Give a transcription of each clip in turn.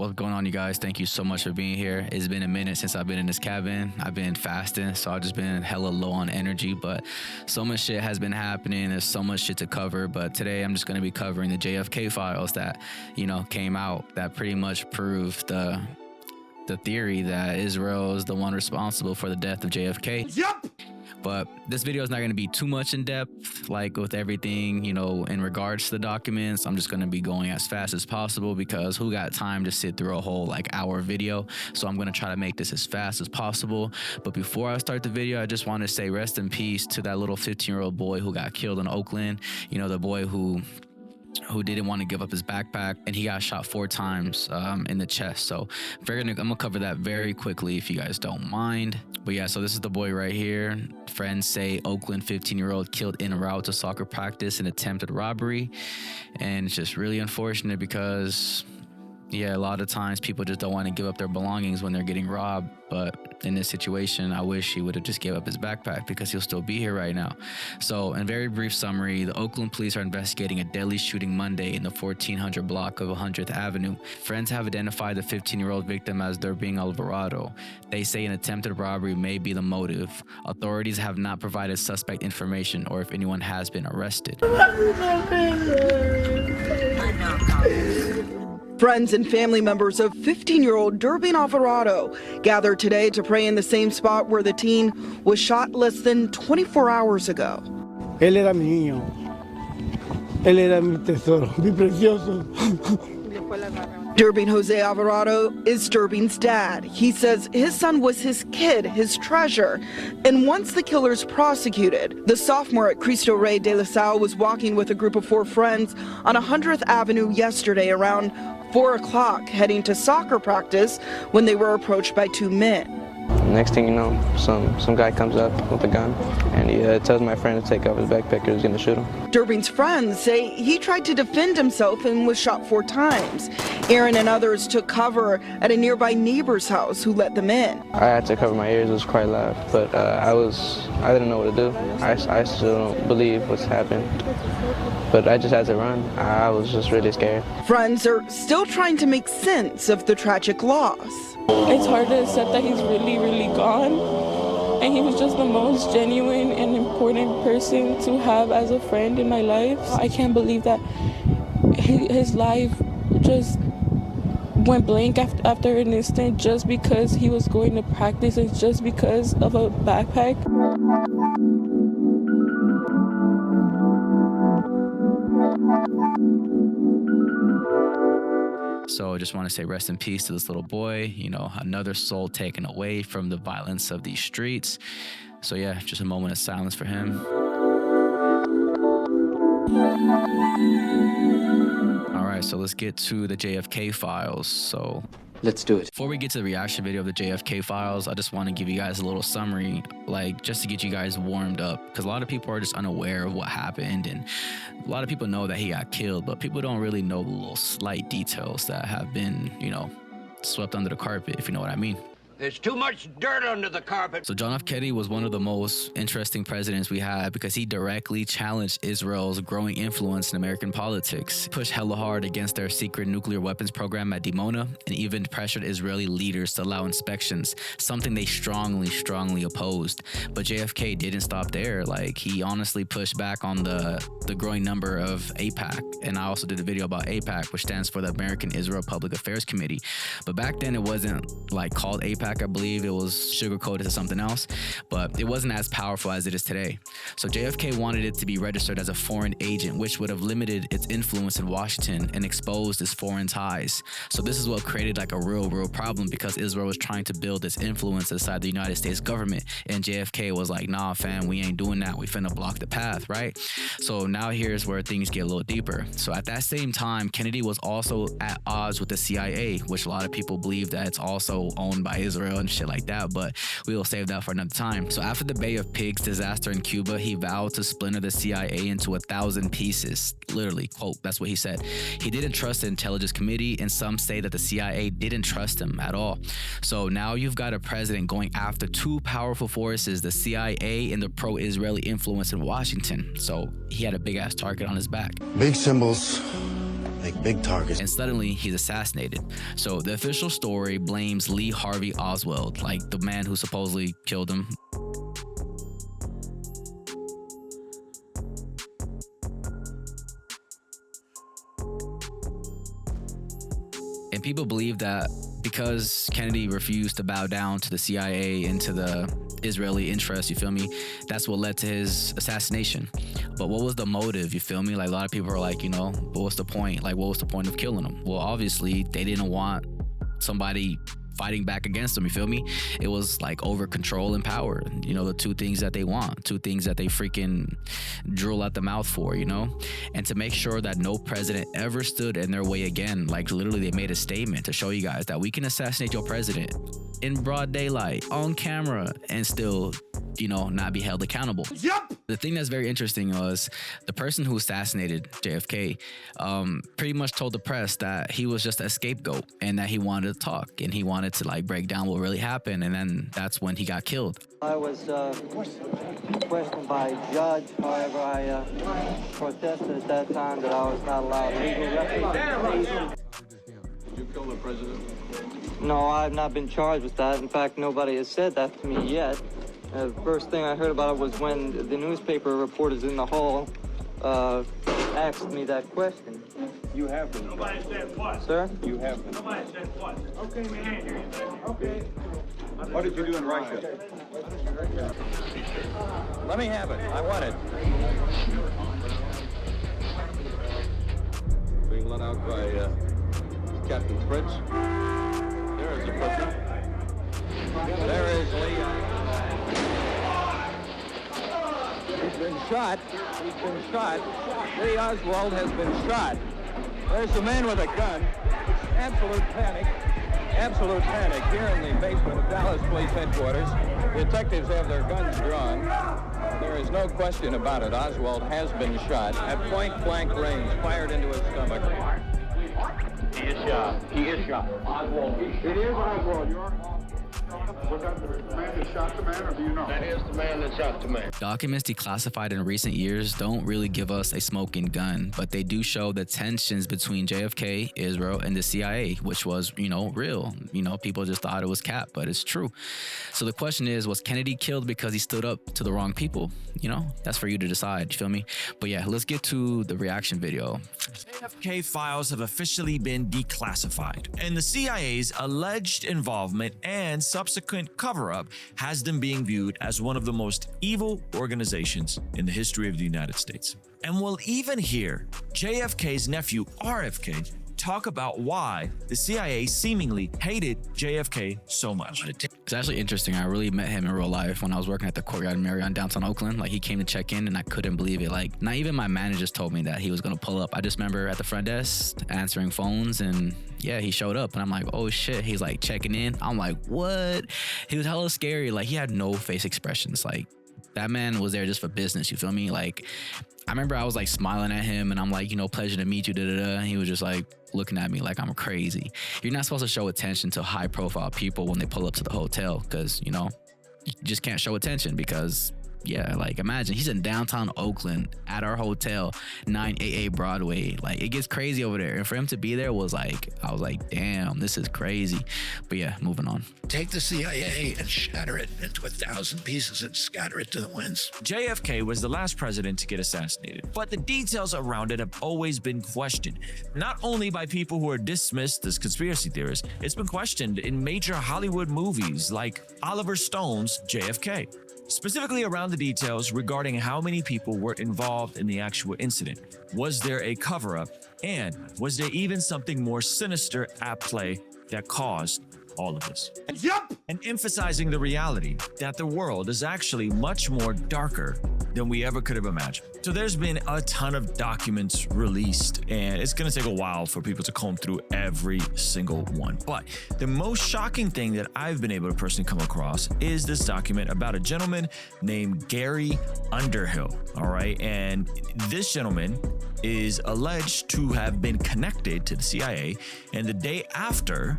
What's going on, you guys? Thank you so much for being here. It's been a minute since I've been in this cabin. I've been fasting, so I've just been hella low on energy, but so much shit has been happening. There's so much shit to cover, but today I'm just going to be covering the JFK files that, came out that pretty much proved the theory that Israel is the one responsible for the death of JFK. Yep. But this video is not going to be too much in depth, like with everything, in regards to the documents. I'm just going to be going as fast as possible because who got time to sit through a whole hour video? So I'm going to try to make this as fast as possible. But before I start the video, I just want to say rest in peace to that little 15-year-old boy who got killed in Oakland. The boy who didn't want to give up his backpack, and he got shot 4 times in the chest. So I'm gonna cover that very quickly if you guys don't mind. But yeah, so this is the boy right here. Friends say Oakland 15-year-old killed en route to soccer practice in attempted robbery, and it's just really unfortunate because a lot of times people just don't want to give up their belongings when they're getting robbed. But in this situation, I wish he would have just gave up his backpack because he'll still be here right now. So in very brief summary, the Oakland police are investigating a deadly shooting Monday in the 1400 block of 100th Avenue. Friends have identified the 15-year-old victim as Durbin Alvarado. They say an attempted robbery may be the motive. Authorities have not provided suspect information or if anyone has been arrested. Friends and family members of 15-year-old Durbin Alvarado gathered today to pray in the same spot where the teen was shot less than 24 hours ago. Él era mi niño. Él era mi tesoro, mi precioso. Durbin Jose Alvarado is Durbin's dad. He says his son was his kid, his treasure. And once the killer's prosecuted, the sophomore at Cristo Rey de la Salle was walking with a group of 4 friends on 100th Avenue yesterday around 4 o'clock, heading to soccer practice when they were approached by 2 men. Next thing you know, some guy comes up with a gun, and he tells my friend to take off his backpack or he's going to shoot him. Durbin's friends say he tried to defend himself and was shot 4 times. Aaron and others took cover at a nearby neighbor's house who let them in. I had to cover my ears, it was quite loud, but I didn't know what to do. I still don't believe what's happened, but I just had to run. I was just really scared. Friends are still trying to make sense of the tragic loss. It's hard to accept that he's really, really gone. And he was just the most genuine and important person to have as a friend in my life. I can't believe that his life just went blank after an instant just because he was going to practice and just because of a backpack. So I just want to say rest in peace to this little boy, another soul taken away from the violence of these streets. So yeah, just a moment of silence for him. All right, so let's get to the JFK files. So Let's do it. before we get to the reaction video of the JFK files, I just want to give you guys a little summary, just to get you guys warmed up, because a lot of people are just unaware of what happened, and a lot of people know that he got killed, but people don't really know the little slight details that have been, swept under the carpet, if you know what I mean. There's too much dirt under the carpet. So John F. Kennedy was one of the most interesting presidents we had because he directly challenged Israel's growing influence in American politics, pushed hella hard against their secret nuclear weapons program at Dimona, and even pressured Israeli leaders to allow inspections, something they strongly opposed. But JFK didn't stop there. He honestly pushed back on the growing number of AIPAC. And I also did a video about AIPAC, which stands for the American Israel Public Affairs Committee. But back then it wasn't called AIPAC. I believe it was sugar-coated to something else, but it wasn't as powerful as it is today. So JFK wanted it to be registered as a foreign agent, which would have limited its influence in Washington and exposed its foreign ties. So this is what created a real problem, because Israel was trying to build its influence inside the United States government, and JFK was like, nah fam, we ain't doing that, we finna block the path, right? So now here's where things get a little deeper. So at that same time, Kennedy was also at odds with the CIA, which a lot of people believe that it's also owned by Israel and shit like that, but we will save that for another time. So after the Bay of Pigs disaster in Cuba, he vowed to splinter the CIA into 1,000 pieces. Literally, quote, that's what he said. He didn't trust the intelligence committee, and some say that the CIA didn't trust him at all. So now you've got a president going after 2 powerful forces, the CIA and the pro-Israeli influence in Washington. So he had a big ass target on his back. Big symbols, make big targets. And suddenly he's assassinated. So the official story blames Lee Harvey Oswald, like the man who supposedly killed him. And people believe that because Kennedy refused to bow down to the CIA and to the Israeli interests, you feel me? That's what led to his assassination. But what was the motive, you feel me? Like a lot of people are like, you know, what was the point? Like, what was the point of killing him? Well, obviously they didn't want somebody fighting back against them, you feel me? It was like over control and power, you know, the two things that they want, two things that they freaking drool at the mouth for, you know? And to make sure that no president ever stood in their way again, like literally they made a statement to show you guys that we can assassinate your president in broad daylight, on camera, and still, you know, not be held accountable. Yep. The thing that's very interesting was the person who assassinated JFK pretty much told the press that he was just a scapegoat and that he wanted to talk and he wanted to like break down what really happened, and then that's when he got killed. I was questioned by a judge. However, I protested at that time that I was not allowed legal representation. Did you kill the president? No, I've not been charged with that. In fact, nobody has said that to me yet. The first thing I heard about it was when the newspaper reporters in the hall asked me that question. You have been. Nobody said what? Sir? You have been. Nobody said what? Okay, we can't hear you. Okay. What did you do in Russia? Let me have it. I want it. Being let out by Captain Fritz. There is the person. There is Lee. He's been shot. He's been shot. Lee Oswald has been shot. There's the man with a gun. Absolute panic. Absolute panic here in the basement of Dallas Police Headquarters. Detectives have their guns drawn. There is no question about it. Oswald has been shot at point-blank range, fired into his stomach. He is shot. He is shot. Oswald. It is Oswald. Was that the man that shot the man, or do you know? That is the man that shot the man. Documents declassified in recent years don't really give us a smoking gun, but they do show the tensions between JFK, Israel, and the CIA, which was, you know, real. You know, people just thought it was cap, but it's true. So the question is, was Kennedy killed because he stood up to the wrong people? You know, that's for you to decide, you feel me? But yeah, let's get to the reaction video. JFK files have officially been declassified, and the CIA's alleged involvement and subsequent cover-up has them being viewed as one of the most evil organizations in the history of the United States. And we'll even hear JFK's nephew, RFK, talk about why the CIA seemingly hated JFK so much. It's actually interesting. I really met him in real life when I was working at the Courtyard Marriott in downtown Oakland. Like, he came to check in and I couldn't believe it. Like, not even my managers told me that he was going to pull up. I just remember at the front desk answering phones, and yeah, he showed up and I'm like, oh shit. He's like checking in. I'm like, what? He was hella scary. Like, he had no face expressions. Like, that man was there just for business. You feel me? Like, I remember I was like smiling at him and I'm like, you know, pleasure to meet you, And he was just like looking at me like I'm crazy. You're not supposed to show attention to high profile people when they pull up to the hotel, because, you know, you just can't show attention because, yeah, like imagine he's in downtown Oakland at our hotel, 988 Broadway. Like, it gets crazy over there. And for him to be there was like, I was like, damn, this is crazy. But yeah, moving on. Take the CIA and shatter it into 1,000 pieces and scatter it to the winds. JFK was the last president to get assassinated, but the details around it have always been questioned, not only by people who are dismissed as conspiracy theorists. It's been questioned in major Hollywood movies like Oliver Stone's JFK. Specifically around the details regarding how many people were involved in the actual incident. Was there a cover-up? And was there even something more sinister at play that caused all of this? Yep! And emphasizing the reality that the world is actually much more darker than we ever could have imagined. So there's been a ton of documents released, and it's gonna take a while for people to comb through every single one. But the most shocking thing that I've been able to personally come across is this document about a gentleman named Gary Underhill, all right? And this gentleman is alleged to have been connected to the CIA, and the day after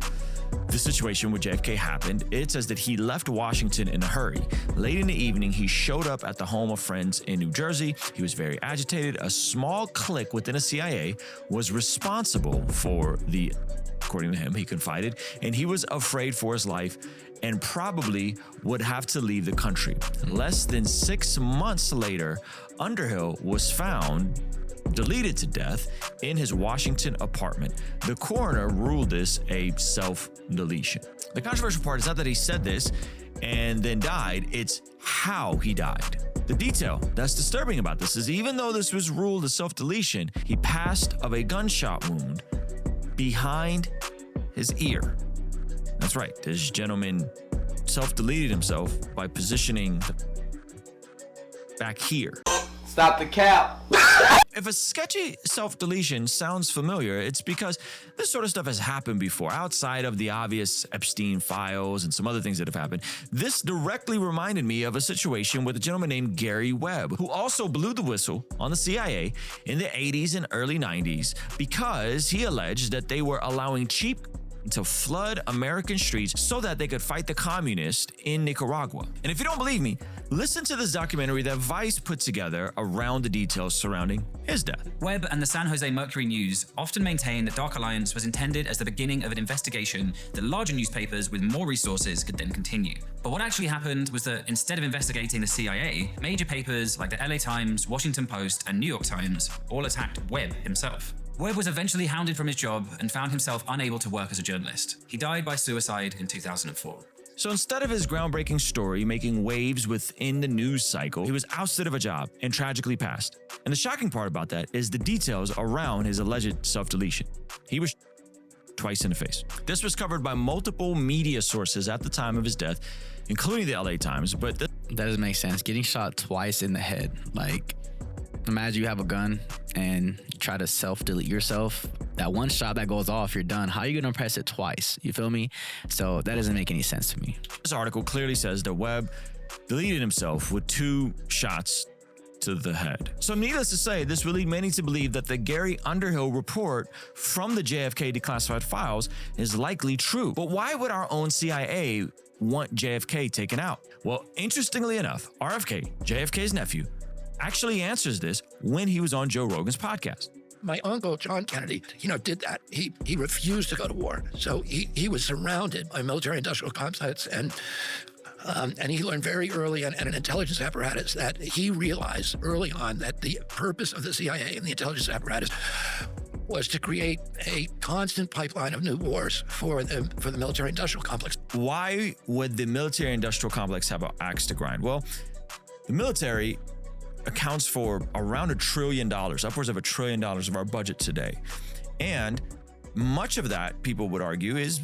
the situation with JFK happened, it says that he left Washington in a hurry. Late in the evening, he showed up at the home of friends in New Jersey. He was very agitated. A small clique within the CIA was responsible for the, according to him, he confided, and he was afraid for his life and probably would have to leave the country. Less than 6 months later, Underhill was found deleted to death in his Washington apartment. The coroner ruled this a self-deletion. The controversial part is not that he said this and then died, it's how he died. The detail that's disturbing about this is even though this was ruled a self-deletion, he passed of a gunshot wound behind his ear. That's right, this gentleman self-deleted himself by positioning back here. Stop the cap. If a sketchy self-deletion sounds familiar, it's because this sort of stuff has happened before. Outside of the obvious Epstein files and some other things that have happened, this directly reminded me of a situation with a gentleman named Gary Webb, who also blew the whistle on the CIA in the 80s and early 90s because he alleged that they were allowing cheap to flood American streets so that they could fight the communists in Nicaragua. And if you don't believe me, listen to this documentary that Vice put together around the details surrounding his death. Webb and the San Jose Mercury News often maintain that Dark Alliance was intended as the beginning of an investigation that larger newspapers with more resources could then continue. But what actually happened was that instead of investigating the CIA, major papers like the LA Times, Washington Post, and New York Times all attacked Webb himself. Webb was eventually hounded from his job and found himself unable to work as a journalist. He died by suicide in 2004. So instead of his groundbreaking story making waves within the news cycle, he was ousted of a job and tragically passed. And the shocking part about that is the details around his alleged self-deletion. He was twice in the face. This was covered by multiple media sources at the time of his death, including the LA Times, but that doesn't make sense. Getting shot twice in the head, like, imagine you have a gun and you try to self-delete yourself. That one shot that goes off, you're done. How are you going to press it twice? You feel me? So that doesn't make any sense to me. This article clearly says that Webb deleted himself with 2 shots to the head. So needless to say, this will lead many to believe that the Gary Underhill report from the JFK declassified files is likely true. But why would our own CIA want JFK taken out? Well, interestingly enough, RFK, JFK's nephew, actually answers this when he was on Joe Rogan's podcast. My uncle, John Kennedy, did that. He refused to go to war. So he was surrounded by military-industrial complex, and he learned very early on, and an intelligence apparatus, that he realized early on that the purpose of the CIA and the intelligence apparatus was to create a constant pipeline of new wars for the military-industrial complex. Why would the military-industrial complex have an axe to grind? Well, the military accounts for around $1 trillion, upwards of $1 trillion of our budget today. And much of that, people would argue, is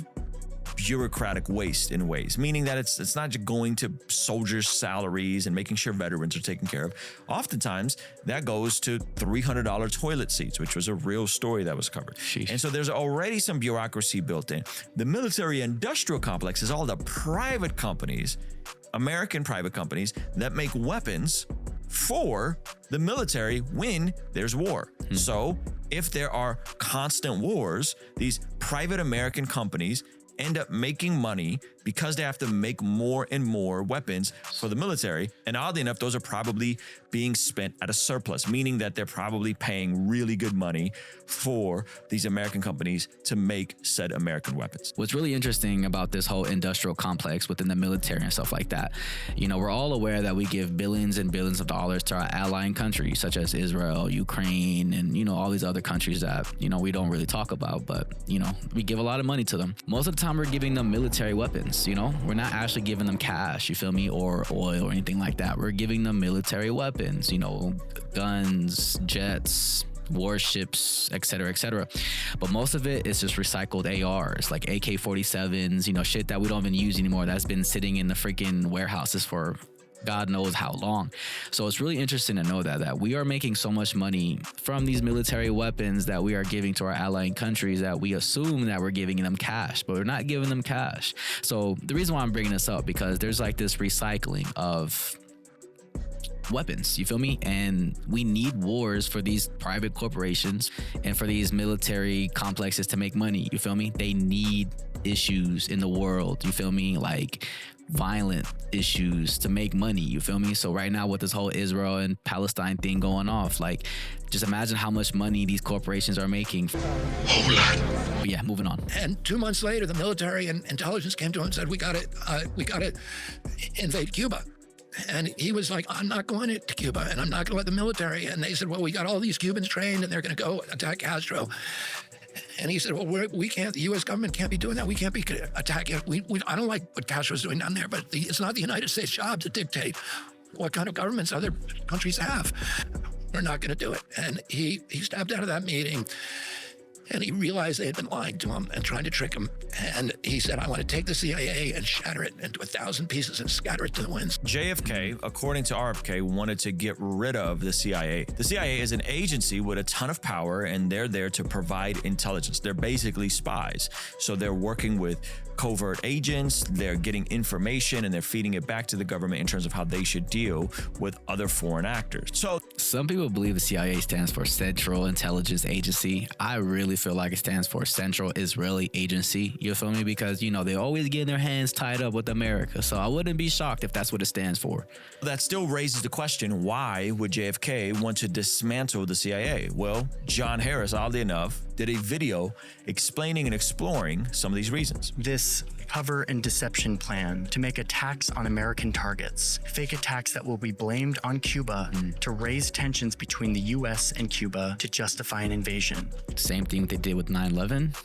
bureaucratic waste in ways, meaning that it's not just going to soldiers' salaries and making sure veterans are taken care of. Oftentimes, that goes to $300 toilet seats, which was a real story that was covered. Sheesh. And so there's already some bureaucracy built in. The military-industrial complex is all the private companies, American private companies, that make weapons for the military when there's war. So if there are constant wars, these private American companies end up making money because they have to make more and more weapons for the military. And oddly enough, those are probably being spent at a surplus, meaning that they're probably paying really good money for these American companies to make said American weapons. What's really interesting about this whole industrial complex within the military and stuff like that, we're all aware that we give billions and billions of dollars to our allying countries, such as Israel, Ukraine, and, all these other countries that, we don't really talk about, but, we give a lot of money to them. Most of the time we're giving them military weapons, we're not actually giving them cash, you feel me, or oil or anything like that. We're giving them military weapons, guns, jets, warships, etc., etc. But most of it is just recycled ARs, like AK-47s, shit that we don't even use anymore, that's been sitting in the freaking warehouses for God knows how long. So it's really interesting to know that we are making so much money from these military weapons that we are giving to our allying countries that we assume that we're giving them cash, but we're not giving them cash. So the reason why I'm bringing this up, because there's like this recycling of weapons, you feel me? And we need wars for these private corporations and for these military complexes to make money, you feel me? They need issues in the world, you feel me? Like violent issues to make money, you feel me? So right now with this whole Israel and Palestine thing going off, like just imagine how much money these corporations are making. Whole lot. But yeah, moving on. And 2 months later, the military and intelligence came to him and said, we got to invade Cuba. And he was like, I'm not going to Cuba, and I'm not going to let the military. And they said, well, we got all these Cubans trained, and they're going to go attack Castro. And he said, well, we can't, the U.S. government can't be doing that. We can't be attacking. I don't like what Castro's doing down there, but it's not the United States' job to dictate what kind of governments other countries have. We're not going to do it. And he stepped out of that meeting, and he realized they had been lying to him and trying to trick him. And he said, I want to take the CIA and shatter it into 1,000 pieces and scatter it to the winds. JFK, according to RFK, wanted to get rid of the CIA. The CIA is an agency with a ton of power, and they're there to provide intelligence. They're basically spies. So they're working with covert agents, they're getting information, and they're feeding it back to the government in terms of how they should deal with other foreign actors. So some people believe the CIA stands for Central Intelligence Agency. I really feel like it stands for Central Israeli Agency. You feel me? Because, you know, they always get their hands tied up with America. So I wouldn't be shocked if that's what it stands for. that still raises the question, why would JFK want to dismantle the CIA? Well, John Harris, oddly enough, did a video explaining and exploring some of these reasons. This cover and deception plan to make attacks on American targets, fake attacks that will be blamed on Cuba to raise tensions between the US and Cuba to justify an invasion. Same thing they did with 9/11.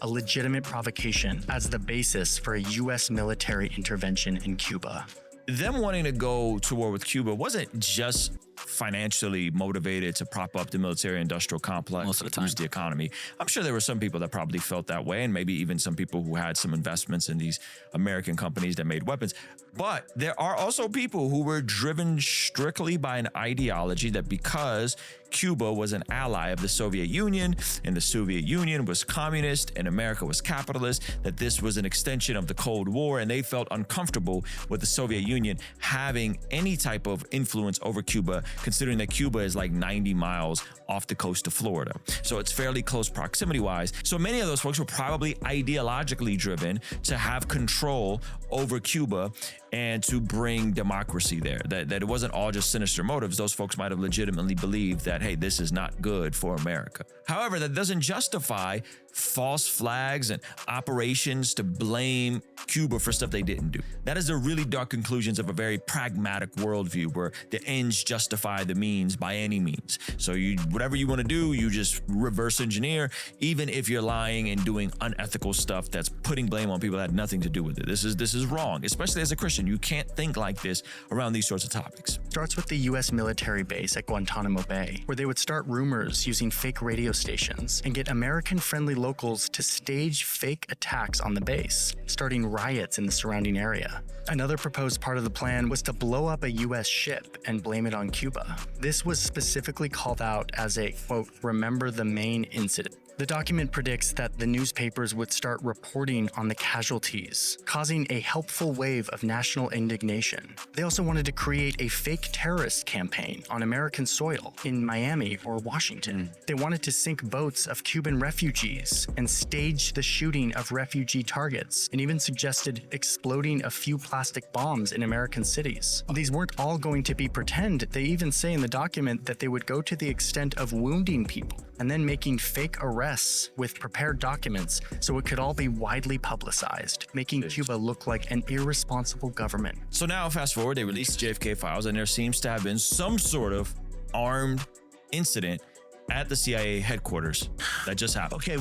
A legitimate provocation as the basis for a US military intervention in Cuba. Them wanting to go to war with Cuba wasn't just financially motivated to prop up the military-industrial complex, most of the time, boost the economy. I'm sure there were some people that probably felt that way, and maybe even some people who had some investments in these American companies that made weapons. But there are also people who were driven strictly by an ideology that because Cuba was an ally of the Soviet Union, and the Soviet Union was communist, and America was capitalist, that this was an extension of the Cold War, and they felt uncomfortable with the Soviet Union having any type of influence over Cuba, considering that Cuba is like 90 miles off the coast of Florida. So it's fairly close proximity-wise. So many of those folks were probably ideologically driven to have control over Cuba and to bring democracy there. That it wasn't all just sinister motives. Those folks might have legitimately believed that, hey, this is not good for America. However, that doesn't justify false flags and operations to blame Cuba for stuff they didn't do. That is the really dark conclusions of a very pragmatic worldview where the ends justify the means by any means. So whatever you want to do, you just reverse engineer, even if you're lying and doing unethical stuff that's putting blame on people that had nothing to do with it. This is wrong, especially as a Christian. You can't think like this around these sorts of topics. Starts with the US military base at Guantanamo Bay, where they would start rumors using fake radio stations and get American-friendly locals to stage fake attacks on the base, starting riots in the surrounding area. Another proposed part of the plan was to blow up a US ship and blame it on Cuba. This was specifically called out as a, quote, remember the Maine incident. The document predicts that the newspapers would start reporting on the casualties, causing a helpful wave of national indignation. They also wanted to create a fake terrorist campaign on American soil in Miami or Washington. They wanted to sink boats of Cuban refugees and stage the shooting of refugee targets, and even suggested exploding a few plastic bombs in American cities. These weren't all going to be pretend. They even say in the document that they would go to the extent of wounding people and then making fake arrests with prepared documents so it could all be widely publicized, making Cuba look like an irresponsible government. So now, fast forward, they released JFK files, and there seems to have been some sort of armed incident at the CIA headquarters that just happened. Okay,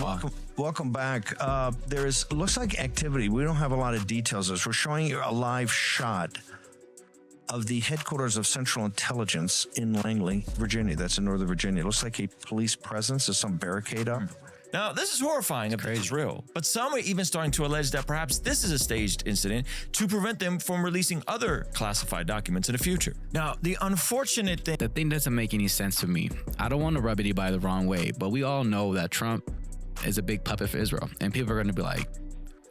welcome back. Looks like activity. We don't have a lot of details. We're showing you a live shot of the headquarters of Central Intelligence in Langley, Virginia. That's in Northern Virginia. It looks like a police presence. There's some barricade up. Now, this is horrifying if it's real, but some are even starting to allege that perhaps this is a staged incident to prevent them from releasing other classified documents in the future. Now, the unfortunate thing... The thing doesn't make any sense to me. I don't want to rub anybody the wrong way, but we all know that Trump is a big puppet for Israel, and people are going to be like,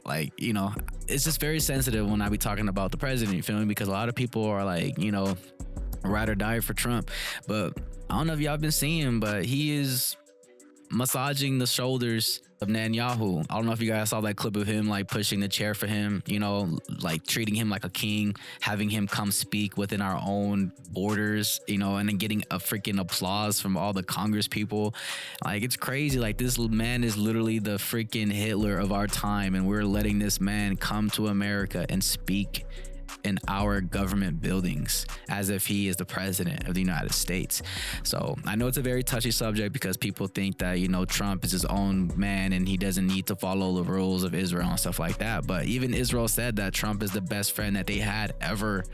Like, you know, it's just very sensitive when I be talking about the president, you feel me? Because a lot of people are like, you know, ride or die for Trump. But I don't know if y'all been seeing, but he is massaging the shoulders of Netanyahu. I don't know if you guys saw that clip of him like pushing the chair for him, you know, like treating him like a king, having him come speak within our own borders, you know, and then getting a freaking applause from all the Congress people. Like, it's crazy. Like, this man is literally the freaking Hitler of our time, and we're letting this man come to America and speak in our government buildings as if he is the president of the United States. So I know it's a very touchy subject because people think that, you know, Trump is his own man and he doesn't need to follow the rules of Israel and stuff like that. But even Israel said that Trump is the best friend that they had ever.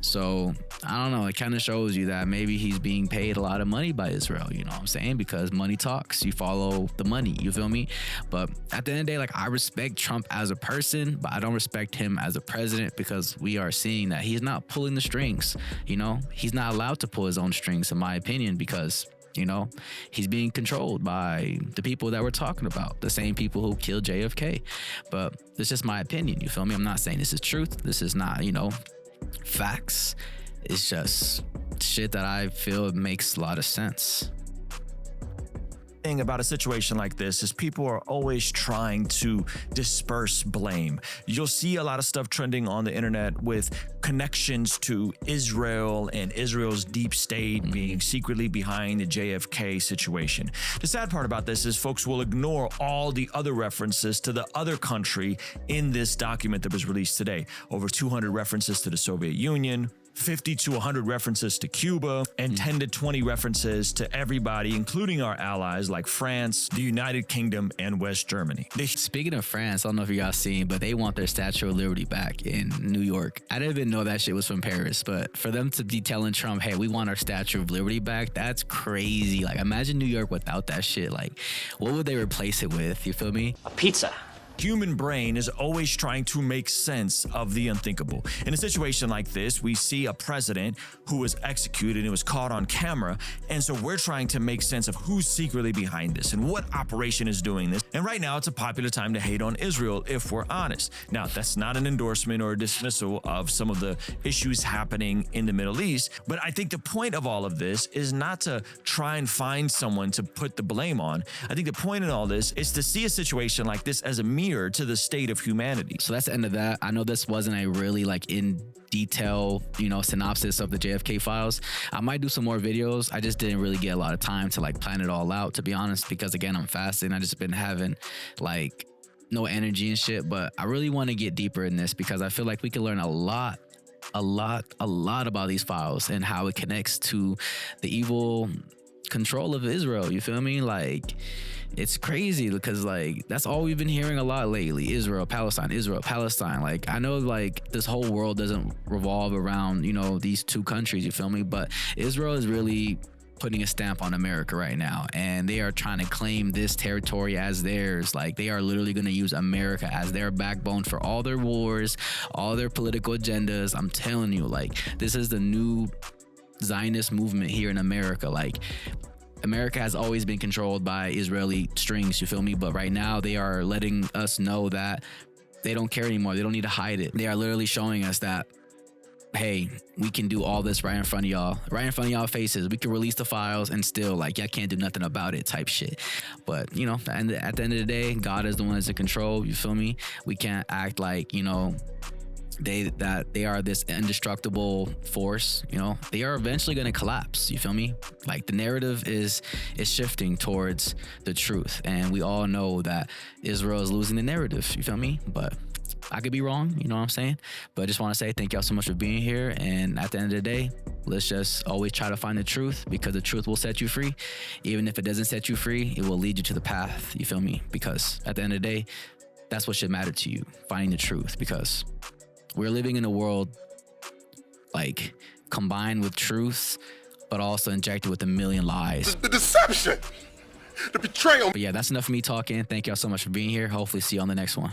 So I don't know. It kind of shows you that maybe he's being paid a lot of money by Israel. You know what I'm saying? Because money talks. You follow the money. You feel me? But at the end of the day, like, I respect Trump as a person, but I don't respect him as a president, because we are seeing that he's not pulling the strings. You know, he's not allowed to pull his own strings, in my opinion, because, you know, he's being controlled by the people that we're talking about, the same people who killed JFK. But it's just my opinion. You feel me? I'm not saying this is truth. This is not, you know, facts. It's just shit that I feel makes a lot of sense. Thing about a situation like this is people are always trying to disperse blame. You'll see a lot of stuff trending on the internet with connections to Israel and Israel's deep state being secretly behind the JFK situation. The sad part about this is folks will ignore all the other references to the other country in this document that was released today. Over 200 references to the Soviet Union, 50 to 100 references to Cuba, and 10 to 20 references to everybody, including our allies like France, the United Kingdom, and West Germany. Speaking of France, I don't know if you guys seen, but they want their Statue of Liberty back in New York. I didn't even know that shit was from Paris, but for them to be telling Trump, hey, we want our Statue of Liberty back, that's crazy. Like, imagine New York without that shit. Like, what would they replace it with? You feel me? A pizza. Human brain is always trying to make sense of the unthinkable. In a situation like this, we see a president who was executed and was caught on camera, and so we're trying to make sense of who's secretly behind this and what operation is doing this. And right now, it's a popular time to hate on Israel, if we're honest. Now, that's not an endorsement or a dismissal of some of the issues happening in the Middle East, but I think the point of all of this is not to try and find someone to put the blame on. I think the point in all this is to see a situation like this as a mirror to the state of humanity. So that's the end of that. I know this wasn't a really like in detail, you know, synopsis of the JFK files. I might do some more videos. I just didn't really get a lot of time to like plan it all out, to be honest, because again, I'm fasting. I just been having like no energy and shit, but I really want to get deeper in this because I feel like we can learn a lot about these files and how it connects to the evil control of Israel. You feel me? Like, it's crazy because like that's all we've been hearing a lot lately. Israel, Palestine. Like, I know like this whole world doesn't revolve around, you know, these two countries, you feel me? But Israel is really putting a stamp on America right now, and they are trying to claim this territory as theirs. Like, they are literally going to use America as their backbone for all their wars, all their political agendas. I'm telling you, like, this is the new Zionist movement here in America. Like, America has always been controlled by Israeli strings, you feel me? But right now they are letting us know that they don't care anymore. They don't need to hide it. They are literally showing us that, hey, we can do all this right in front of y'all faces. We can release the files and still like, y'all can't do nothing about it type shit. But, you know, at the end of the day, God is the one that's in control, you feel me? We can't act like, you know, they are this indestructible force. You know, they are eventually going to collapse. You feel me? Like, the narrative is shifting towards the truth, and we all know that Israel is losing the narrative. You feel me? But I could be wrong, you know what I'm saying? But I just want to say thank y'all so much for being here, and at the end of the day, let's just always try to find the truth, because the truth will set you free. Even if it doesn't set you free, it will lead you to the path. You feel me? Because at the end of the day, that's what should matter to you, finding the truth, because we're living in a world like combined with truth, but also injected with a million lies. The deception, the betrayal. But yeah, that's enough of me talking. Thank y'all so much for being here. Hopefully see you on the next one.